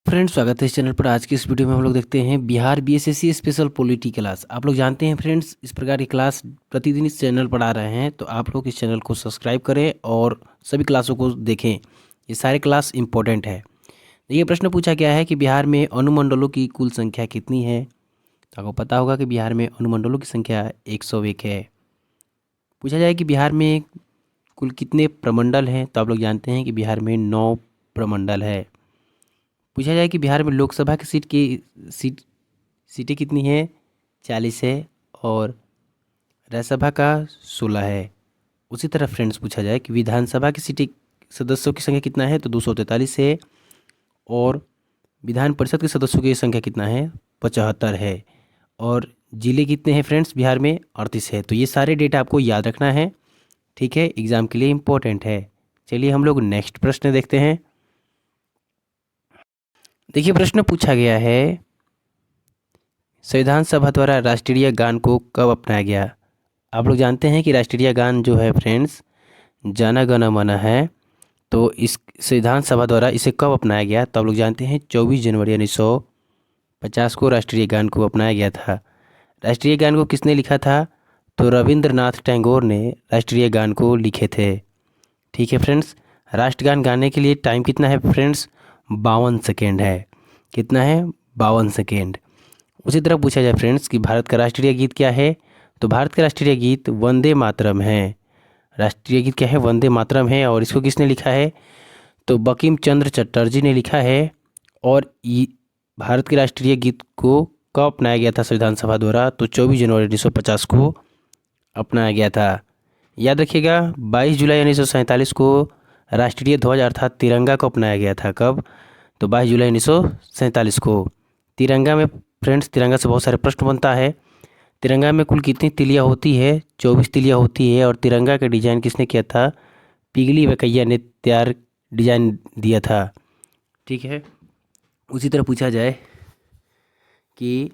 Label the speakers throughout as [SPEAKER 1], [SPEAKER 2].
[SPEAKER 1] Friends, स्वागत है इस चैनल पर। आज की इस वीडियो में हम लोग देखते हैं Bihar BSSC special polity class. आप लोग जानते हैं फ्रेंड्स, इस प्रकार की क्लास प्रतिदिन इस चैनल पर आ रहे हैं, तो आप लोग इस चैनल को सब्सक्राइब करें और सभी क्लासों को देखें। ये सारे क्लास इंपॉर्टेंट है। ये प्रश्न पूछा गया है कि बिहार में अनुमंडलों की कुल संख्या कितनी है। तो आपको पता होगा कि बिहार में अनुमंडलों की संख्या 101 है। पूछा जाए कि बिहार में कुल कितने प्रमंडल हैं, तो आप लोग जानते हैं कि बिहार में 9 प्रमंडल है। पूछा जाए कि बिहार में लोकसभा की सीटें कितनी है, 40 है, और राज्यसभा का 16 है। उसी तरह फ्रेंड्स पूछा जाए कि विधानसभा की सीटें सदस्यों की संख्या कितना है, तो 243 है, और विधान परिषद के सदस्यों की संख्या कितना है, 75 है, और जिले कितने हैं फ्रेंड्स बिहार में, 38 है। तो ये सारे डेटा आपको याद रखना है, ठीक है, एग्जाम के लिए इम्पोर्टेंट है। चलिए हम लोग नेक्स्ट प्रश्न देखते हैं। देखिए, प्रश्न पूछा गया है, संविधान सभा द्वारा राष्ट्रीय गान को कब अपनाया गया। आप लोग जानते हैं कि राष्ट्रीय गान जो है फ्रेंड्स, जन गण मन है। तो इस संविधान सभा द्वारा इसे कब अपनाया गया, तो आप लोग जानते हैं 24 जनवरी 1950 को राष्ट्रीय गान को अपनाया गया था। राष्ट्रीय गान को किसने लिखा था, तो रविंद्रनाथ टैगोर ने राष्ट्रीय गान को लिखे थे। ठीक है फ्रेंड्स, राष्ट्रगान गाने के लिए टाइम कितना है फ्रेंड्स, 52 सेकेंड है। कितना है, 52 सेकेंड। उसी तरह पूछा जाए फ्रेंड्स कि भारत का राष्ट्रीय गीत क्या है, तो भारत का राष्ट्रीय गीत वंदे मातरम है। राष्ट्रीय गीत क्या है, वंदे मातरम है, और इसको किसने लिखा है, तो बंकिम चंद्र चटर्जी ने लिखा है। और भारत के राष्ट्रीय गीत को कब अपनाया गया था संविधान सभा द्वारा, तो 24 जनवरी 1950 को अपनाया गया था। याद रखिएगा, 22 जुलाई 1947 को राष्ट्रीय ध्वज अर्थात तिरंगा को अपनाया गया था। कब, तो 22 जुलाई 1947 को। तिरंगा में फ्रेंड्स, तिरंगा से बहुत सारे प्रश्न बनता है। तिरंगा में कुल कितनी तिलियाँ होती है, 24 तिलियाँ होती है। और तिरंगा का डिजाइन किसने किया था, पिघली वकैया ने तैयार डिजाइन दिया था। ठीक है। उसी तरह पूछा जाए कि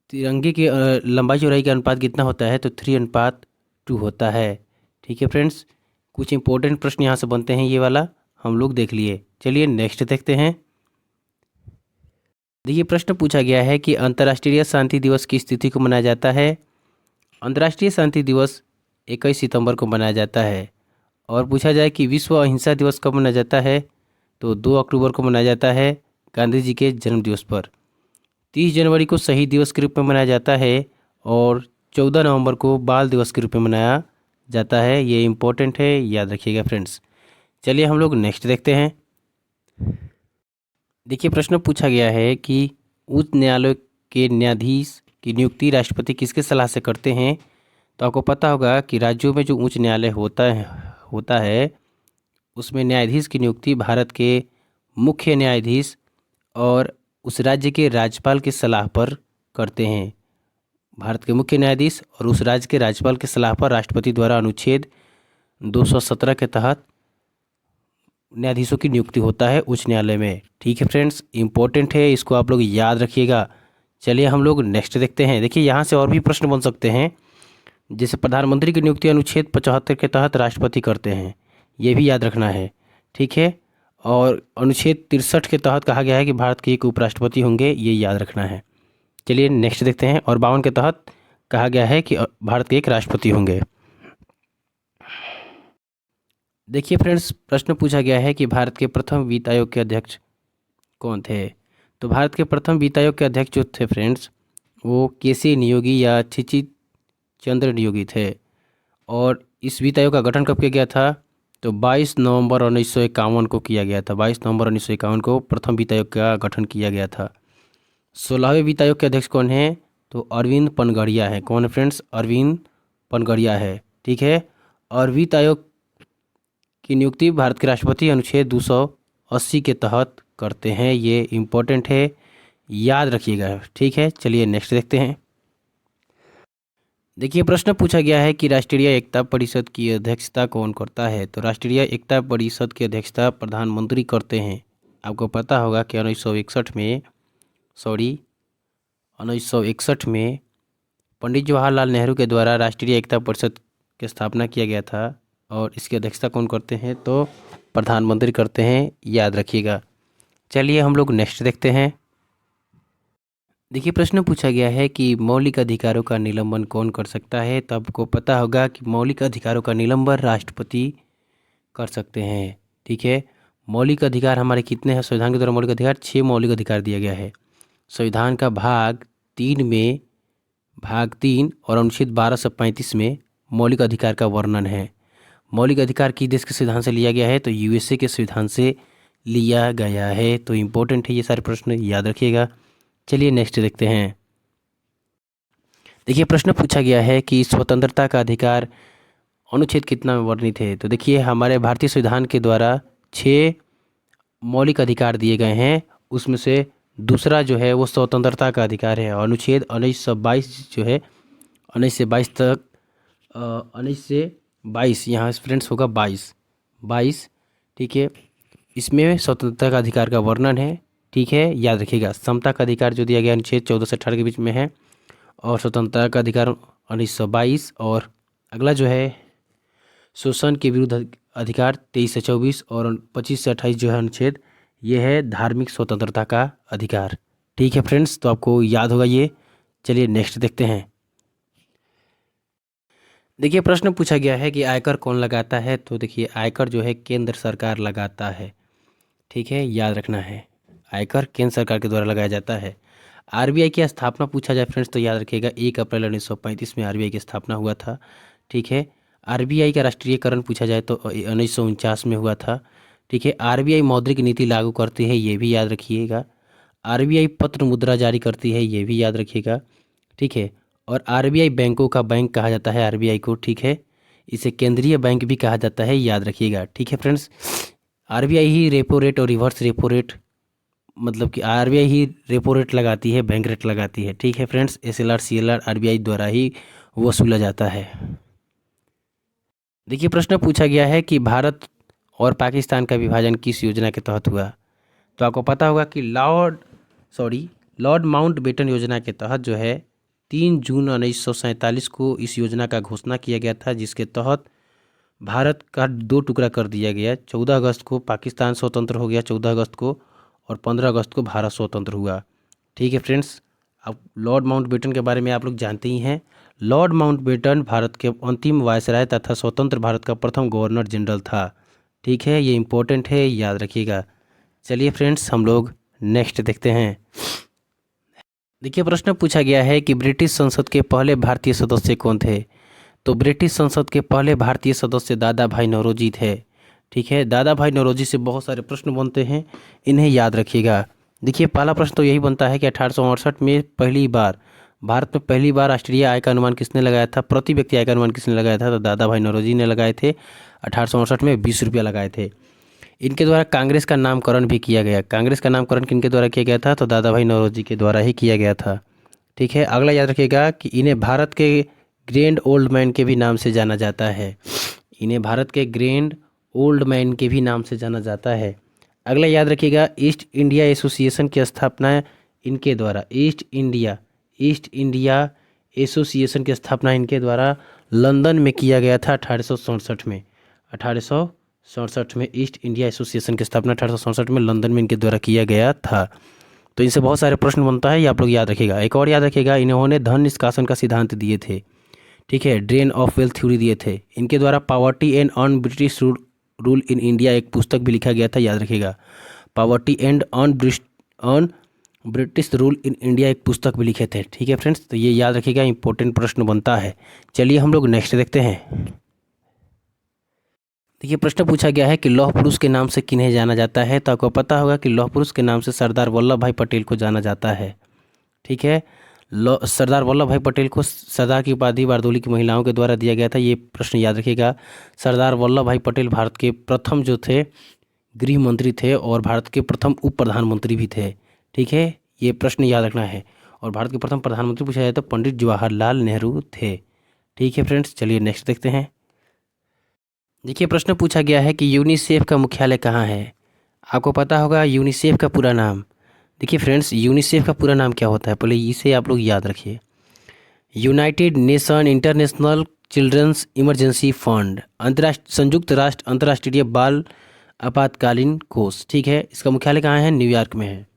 [SPEAKER 1] तिरंगे की लंबाई चौड़ाई का अनुपात कितना होता है, तो 3:2 होता है। ठीक है फ्रेंड्स, कुछ इंपॉर्टेंट प्रश्न यहाँ से बनते हैं, ये वाला हम लोग देख लिए। चलिए नेक्स्ट देखते हैं। देखिए, प्रश्न पूछा गया है कि अंतर्राष्ट्रीय शांति दिवस किस तिथि को मनाया जाता है। अंतर्राष्ट्रीय शांति दिवस 21 सितंबर को मनाया जाता है। और पूछा जाए कि विश्व अहिंसा दिवस कब मनाया जाता है, तो 2 अक्टूबर को मनाया जाता है, गांधी जी के जन्म दिवस पर। 30 जनवरी को शहीद दिवस के रूप में मनाया जाता है, और 14 नवंबर को बाल दिवस के रूप में मनाया जाता है। ये इम्पोर्टेंट है, याद रखिएगा फ्रेंड्स। चलिए हम लोग नेक्स्ट देखते हैं। देखिए, प्रश्न पूछा गया है कि उच्च न्यायालय के न्यायाधीश की नियुक्ति राष्ट्रपति किसके सलाह से करते हैं। तो आपको पता होगा कि राज्यों में जो उच्च न्यायालय होता है उसमें न्यायाधीश की नियुक्ति भारत के मुख्य न्यायाधीश और उस राज्य के राज्यपाल की सलाह पर करते हैं। भारत के मुख्य न्यायाधीश और उस राज्य के राज्यपाल की सलाह पर राष्ट्रपति द्वारा अनुच्छेद 217 के तहत न्यायाधीशों की नियुक्ति होता है उच्च न्यायालय में। ठीक है फ्रेंड्स, इंपॉर्टेंट है, इसको आप लोग याद रखिएगा। चलिए हम लोग नेक्स्ट देखते हैं। देखिए, यहाँ से और भी प्रश्न बन सकते हैं, जैसे प्रधानमंत्री की नियुक्ति अनुच्छेद 75 के तहत राष्ट्रपति करते हैं, ये भी याद रखना है। ठीक है। और अनुच्छेद 63 के तहत कहा गया है कि भारत के एक उपराष्ट्रपति होंगे, ये याद रखना है। चलिए नेक्स्ट देखते हैं। और 52 के तहत कहा गया है कि भारत के एक राष्ट्रपति होंगे। देखिए फ्रेंड्स, प्रश्न पूछा गया है कि भारत के प्रथम वित्त आयोग के अध्यक्ष कौन थे। तो भारत के प्रथम वित्त आयोग के अध्यक्ष जो थे फ्रेंड्स, वो केसी नियोगी या छिछि चंद्र नियोगी थे। और इस वित्त आयोग का गठन कब किया गया था, तो 22 नवंबर 1951 को किया गया था। 22 नवंबर 1951 को प्रथम वित्त आयोग का गठन किया गया था। 16वें वित्त आयोग के अध्यक्ष कौन है, तो अरविंद पनगड़िया है। कौन है फ्रेंड्स, अरविंद पनगड़िया है। ठीक है। और वित्त आयोग की नियुक्ति भारत के राष्ट्रपति अनुच्छेद 280 के तहत करते हैं। ये इम्पोर्टेंट है, याद रखिएगा। ठीक है। चलिए नेक्स्ट देखते हैं। देखिए, प्रश्न पूछा गया है कि राष्ट्रीय एकता परिषद की अध्यक्षता कौन करता है। तो राष्ट्रीय एकता परिषद की अध्यक्षता प्रधानमंत्री करते हैं। आपको पता होगा कि 1961 में पंडित जवाहरलाल नेहरू के द्वारा राष्ट्रीय एकता परिषद की स्थापना किया गया था। और इसकी अध्यक्षता कौन करते हैं, तो प्रधानमंत्री करते हैं, याद रखिएगा। चलिए हम लोग नेक्स्ट देखते हैं। देखिए प्रश्न पूछा गया है कि मौलिक अधिकारों का निलंबन कौन कर सकता है। तो आपको पता होगा कि मौलिक अधिकारों का निलंबन राष्ट्रपति कर सकते हैं। ठीक है, मौलिक अधिकार हमारे कितने हैं? संविधान के द्वारा मौलिक अधिकार 6 मौलिक अधिकार दिया गया है। संविधान का भाग 3 में, भाग 3 और अनुच्छेद 12 से 35 में मौलिक अधिकार का वर्णन है। मौलिक अधिकार किस देश के संविधान से लिया गया है? तो यूएसए के संविधान से लिया गया है। तो इम्पोर्टेंट है ये सारे प्रश्न, याद रखिएगा। चलिए नेक्स्ट देखते हैं। देखिए प्रश्न पूछा गया है कि स्वतंत्रता का अधिकार अनुच्छेद कितना में वर्णित है। तो देखिए हमारे भारतीय संविधान के द्वारा 6 मौलिक अधिकार दिए गए हैं, उसमें से दूसरा जो है वो स्वतंत्रता का अधिकार है। अनुच्छेद 1922 जो है 19 से 22 तक, 19 से 22 यहाँ फ्रेंड्स होगा 22। ठीक है, इसमें स्वतंत्रता का अधिकार का वर्णन है। ठीक है, याद रखिएगा। समता का अधिकार जो दिया गया अनुच्छेद 14 से 18 के बीच में है, और स्वतंत्रता का अधिकार 1922। और अगला जो है शोषण के विरुद्ध अधिकार 23 से 24 और 25 से 28 जो है अनुच्छेद, ये है धार्मिक स्वतंत्रता का अधिकार। ठीक है फ्रेंड्स, तो आपको याद होगा ये। चलिए नेक्स्ट देखते हैं। देखिए प्रश्न पूछा गया है कि आयकर कौन लगाता है। तो देखिए आयकर जो है केंद्र सरकार लगाता है। ठीक है, याद रखना है, आयकर केंद्र सरकार के द्वारा लगाया जाता है। आरबीआई की स्थापना पूछा जाए फ्रेंड्स, तो याद रखिएगा 1 अप्रैल 1935 में आरबीआई की स्थापना हुआ था। ठीक है, आरबीआई का राष्ट्रीयकरण पूछा जाए तो 1949 में हुआ था। ठीक है, आरबीआई मौद्रिक नीति लागू करती है, ये भी याद रखिएगा। आरबीआई पत्र मुद्रा जारी करती है, ये भी याद रखिएगा। ठीक है, और आरबीआई बैंकों का बैंक कहा जाता है आरबीआई को। ठीक है, इसे केंद्रीय बैंक भी कहा जाता है, याद रखिएगा। ठीक है फ्रेंड्स, आरबीआई ही रेपो रेट और रिवर्स रेपो रेट, मतलब कि आरबीआई ही रेपो रेट लगाती है, बैंक रेट लगाती है। ठीक है फ्रेंड्स, एसएलआर सीएलआर आरबीआई द्वारा ही वसूला जाता है। देखिए प्रश्न पूछा गया है कि भारत और पाकिस्तान का विभाजन किस योजना के तहत हुआ। तो आपको पता होगा कि लॉर्ड माउंटबेटन योजना के तहत जो है 3 जून 1947 को इस योजना का घोषणा किया गया था, जिसके तहत भारत का 2 टुकड़ा कर दिया गया। 14 अगस्त को पाकिस्तान स्वतंत्र हो गया, 14 अगस्त को, और 15 अगस्त को भारत स्वतंत्र हुआ। ठीक है फ्रेंड्स, अब लॉर्ड माउंटबेटन के बारे में आप लोग जानते ही हैं। लॉर्ड माउंटबेटन भारत के अंतिम वायसराय तथा स्वतंत्र भारत का प्रथम गवर्नर जनरल था। ठीक है, ये इम्पोर्टेंट है, याद रखिएगा। चलिए फ्रेंड्स हम लोग नेक्स्ट देखते हैं। देखिए प्रश्न पूछा गया है कि ब्रिटिश संसद के पहले भारतीय सदस्य कौन थे। तो ब्रिटिश संसद के पहले भारतीय सदस्य दादा भाई नौरोजी थे। ठीक है, दादा भाई नौरोजी से बहुत सारे प्रश्न बनते हैं, इन्हें याद रखिएगा। देखिए पहला प्रश्न तो यही बनता है कि 1868 में पहली बार भारत में पहली बार राष्ट्रीय आय का अनुमान किसने लगाया था, प्रति व्यक्ति आय का अनुमान किसने लगाया था। तो दादा भाई नौरोजी ने लगाए थे। 1868 में 20 रुपया लगाए थे। इनके द्वारा कांग्रेस का नामकरण भी किया गया। कांग्रेस का नामकरण किनके द्वारा किया गया था? तो दादा भाई नौरोजी के द्वारा ही किया गया था। ठीक है, अगला याद रखिएगा कि इन्हें भारत के ग्रैंड ओल्ड मैन के भी नाम से जाना जाता है। इन्हें भारत के ग्रैंड ओल्ड मैन के भी नाम से जाना जाता है। अगला याद रखिएगा, ईस्ट इंडिया एसोसिएशन की स्थापना इनके द्वारा, ईस्ट इंडिया एसोसिएशन की स्थापना इनके द्वारा लंदन में किया गया था 1867 में। 1867 में ईस्ट इंडिया एसोसिएशन की स्थापना 1867 में लंदन में इनके द्वारा किया गया था। तो इनसे बहुत सारे प्रश्न बनता है, ये आप लोग याद रखिएगा। एक और याद रखिएगा, इन्होंने धन निष्कासन का सिद्धांत दिए थे। ठीक है, ड्रेन ऑफ वेल्थ थ्योरी दिए थे। इनके द्वारा poverty and on British rule in India एक पुस्तक भी लिखा गया था, याद रखिएगा। Poverty and on British rule in India एक पुस्तक भी लिखे थे। ठीक है फ्रेंड्स, तो ये याद रखिएगा, इंपॉर्टेंट प्रश्न बनता है। चलिए हम लोग नेक्स्ट देखते हैं। देखिए प्रश्न पूछा गया है कि लौह पुरुष के नाम से किन्हें जाना जाता है। तो आपको पता होगा कि लौह पुरुष के नाम से सरदार वल्लभ भाई पटेल को जाना जाता है। ठीक है, सरदार वल्लभ भाई पटेल को सरदार की उपाधि बारदोली की महिलाओं के द्वारा दिया गया था, ये प्रश्न याद रखिएगा। सरदार वल्लभ भाई पटेल भारत के प्रथम जो थे गृह मंत्री थे और भारत के प्रथम उप प्रधानमंत्री भी थे। ठीक है, ये प्रश्न याद रखना है। और भारत के प्रथम प्रधानमंत्री पूछा जाए तो पंडित जवाहरलाल नेहरू थे। ठीक है फ्रेंड्स, चलिए नेक्स्ट देखते हैं। देखिए प्रश्न पूछा गया है कि यूनिसेफ का मुख्यालय कहाँ है। आपको पता होगा यूनिसेफ का पूरा नाम। देखिए फ्रेंड्स, यूनिसेफ का पूरा नाम क्या होता है, पहले इसे आप लोग याद रखिए। United Nation International Children's Emergency Fund, संयुक्त राष्ट्र अंतर्राष्ट्रीय बाल आपातकालीन कोष, ठीक है। इसका मुख्यालय कहाँ है? न्यूयॉर्क में है।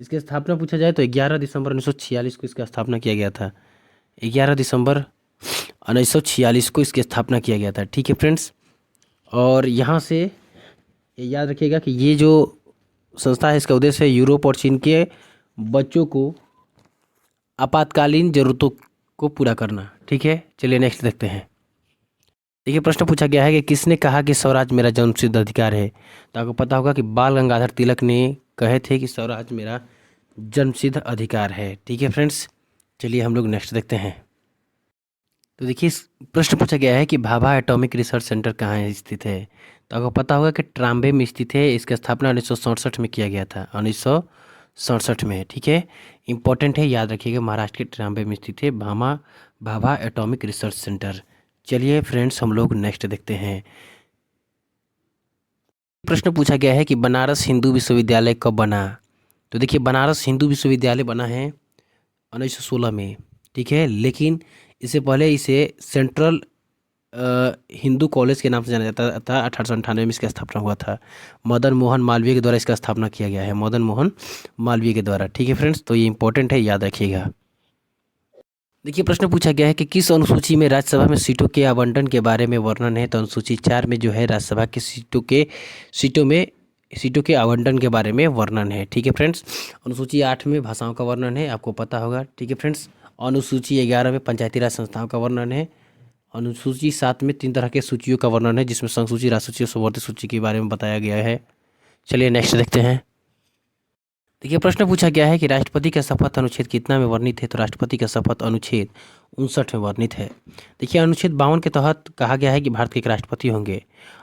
[SPEAKER 1] इसकी स्थापना पूछा जाए तो 11 दिसंबर 1946 को इसका स्थापना किया गया था। 11 दिसंबर 1946 को इसकी स्थापना किया गया था, ठीक है फ्रेंड्स। और यहाँ से ये याद रखिएगा कि ये जो संस्था है इसका उद्देश्य है यूरोप और चीन के बच्चों को आपातकालीन ज़रूरतों को पूरा करना, ठीक है। चलिए नेक्स्ट देखते हैं। देखिए प्रश्न पूछा गया है कि किसने कहा कि स्वराज मेरा जन्मसिद्ध अधिकार है। तो आपको पता होगा कि बाल गंगाधर तिलक ने कहे थे कि स्वराज मेरा जन्मसिद्ध अधिकार है, ठीक है फ्रेंड्स। चलिए हम लोग नेक्स्ट देखते हैं। तो देखिए प्रश्न पूछा गया है कि भाभा एटॉमिक रिसर्च सेंटर कहाँ स्थित है। तो आपको पता होगा कि ट्राम्बे में स्थित है। इसकी स्थापना 1967 में किया गया था, 1967 में, ठीक है। इंपॉर्टेंट है, याद रखिएगा, महाराष्ट्र के ट्राम्बे में स्थित है भाभा एटॉमिक रिसर्च सेंटर। चलिए फ्रेंड्स हम लोग नेक्स्ट देखते हैं। प्रश्न पूछा गया है कि बनारस हिंदू विश्वविद्यालय कब बना। तो देखिए बनारस हिंदू विश्वविद्यालय बना है 1916 में, ठीक है। लेकिन इससे पहले इसे सेंट्रल हिंदू कॉलेज के नाम से जाना जाता था। 1898 में इसका स्थापना हुआ था। मदन मोहन मालवीय के द्वारा इसका स्थापना किया गया है, मदन मोहन मालवीय के द्वारा, ठीक है फ्रेंड्स। तो ये इंपॉर्टेंट है, याद रखिएगा। देखिए प्रश्न पूछा गया है कि किस अनुसूची में राज्यसभा में सीटों के आवंटन के बारे में वर्णन है। तो अनुसूची 4 में जो है राज्यसभा की सीटों के आवंटन के बारे में वर्णन है, ठीक है फ्रेंड्स। अनुसूची 8 में भाषाओं का वर्णन है, आपको पता होगा, ठीक है फ्रेंड्स। अनुसूची 11 में पंचायती राज संस्थाओं का वर्णन है। अनुसूची 7 में 3 तरह के सूचियों का वर्णन है, जिसमें संघ सूची, राष्ट्र सूची और संवर्धित सूची के बारे में बताया गया है। चलिए नेक्स्ट देखते हैं। देखिए प्रश्न पूछा गया है कि राष्ट्रपति का शपथ अनुच्छेद कितना में वर्णित है। तो राष्ट्रपति का शपथ अनुच्छेद 59 में वर्णित है। देखिए अनुच्छेद 52 के तहत कहा गया है कि भारत के एक राष्ट्रपति होंगे।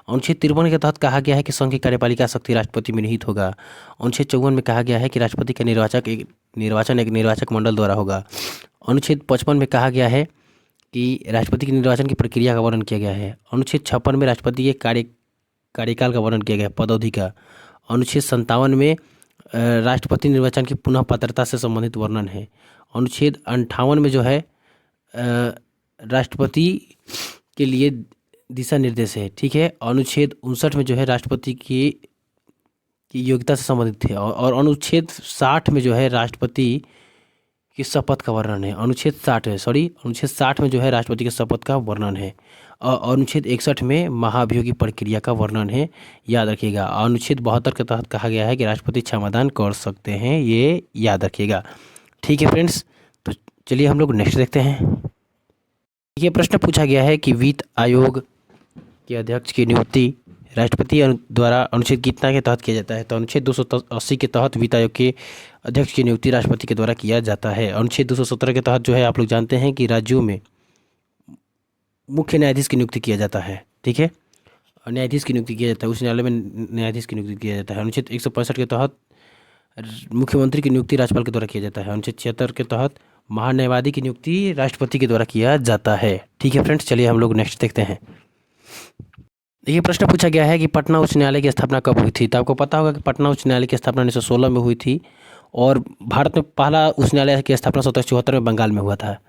[SPEAKER 1] अनुच्छेद 53 के तहत कहा गया है कि संघ की कार्यपालिका शक्ति राष्ट्रपति में निहित होगा। अनुच्छेद 54 में कहा गया है कि राष्ट्रपति का निर्वाचन एक निर्वाचक मंडल द्वारा होगा। अनुच्छेद 55 में कहा गया है कि राष्ट्रपति के निर्वाचन की प्रक्रिया का वर्णन किया गया है। अनुच्छेद 56 में राष्ट्रपति के कार्यकाल का वर्णन किया गया है, पदअवधि का। अनुच्छेद 57 में राष्ट्रपति निर्वाचन की पुनः पात्रता से संबंधित वर्णन है। अनुच्छेद 58 में जो है राष्ट्रपति के लिए दिशा निर्देश है, ठीक है। अनुच्छेद 59 में जो है राष्ट्रपति की योग्यता से संबंधित है। और अनुच्छेद 60 में जो है राष्ट्रपति की शपथ का वर्णन है। अनुच्छेद 60 में जो है राष्ट्रपति के शपथ का वर्णन है। और अनुच्छेद 61 में महाभियोग प्रक्रिया का वर्णन है, याद रखिएगा। अनुच्छेद 72 के तहत कहा गया है कि राष्ट्रपति क्षमादान कर सकते हैं, ये याद रखिएगा, ठीक है फ्रेंड्स। तो चलिए हम लोग नेक्स्ट देखते हैं। ये प्रश्न पूछा गया है कि वित्त आयोग के अध्यक्ष की नियुक्ति राष्ट्रपति द्वारा अनुच्छेद कितना के तहत किया जाता है। तो अनुच्छेद 280 के तहत वित्त आयोग के अध्यक्ष की नियुक्ति राष्ट्रपति के द्वारा किया जाता है। अनुच्छेद 217 के तहत जो है आप लोग जानते हैं कि राज्यों में मुख्य न्यायाधीश की नियुक्ति किया जाता है, ठीक है। न्यायाधीश की नियुक्ति किया जाता है, उस न्यायालय में न्यायाधीश की नियुक्ति किया जाता है। अनुच्छेद 165 के तहत मुख्यमंत्री की नियुक्ति राज्यपाल के द्वारा किया जाता है। अनुच्छेद 76 के तहत महान्यायवादी की नियुक्ति राष्ट्रपति के द्वारा किया जाता है, ठीक है फ्रेंड्स। चलिए हम लोग नेक्स्ट देखते हैं। ये प्रश्न पूछा गया है कि पटना उच्च न्यायालय की स्थापना कब हुई थी। तो आपको पता होगा कि पटना उच्च न्यायालय की स्थापना 1916 में हुई थी। और भारत में पहला उच्च न्यायालय की स्थापना 1774 में बंगाल में हुआ था,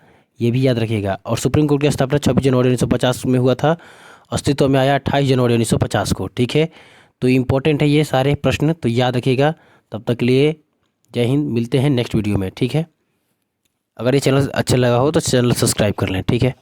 [SPEAKER 1] ये भी याद रखिएगा। और सुप्रीम कोर्ट की स्थापना 26 जनवरी 1950 में हुआ था, अस्तित्व में आया 28 जनवरी 1950 को, ठीक है। तो इम्पोर्टेंट है ये सारे प्रश्न, तो याद रखिएगा। तब तक के लिए जय हिंद, मिलते हैं नेक्स्ट वीडियो में, ठीक है। अगर ये चैनल अच्छा लगा हो तो चैनल सब्सक्राइब कर लें, ठीक है।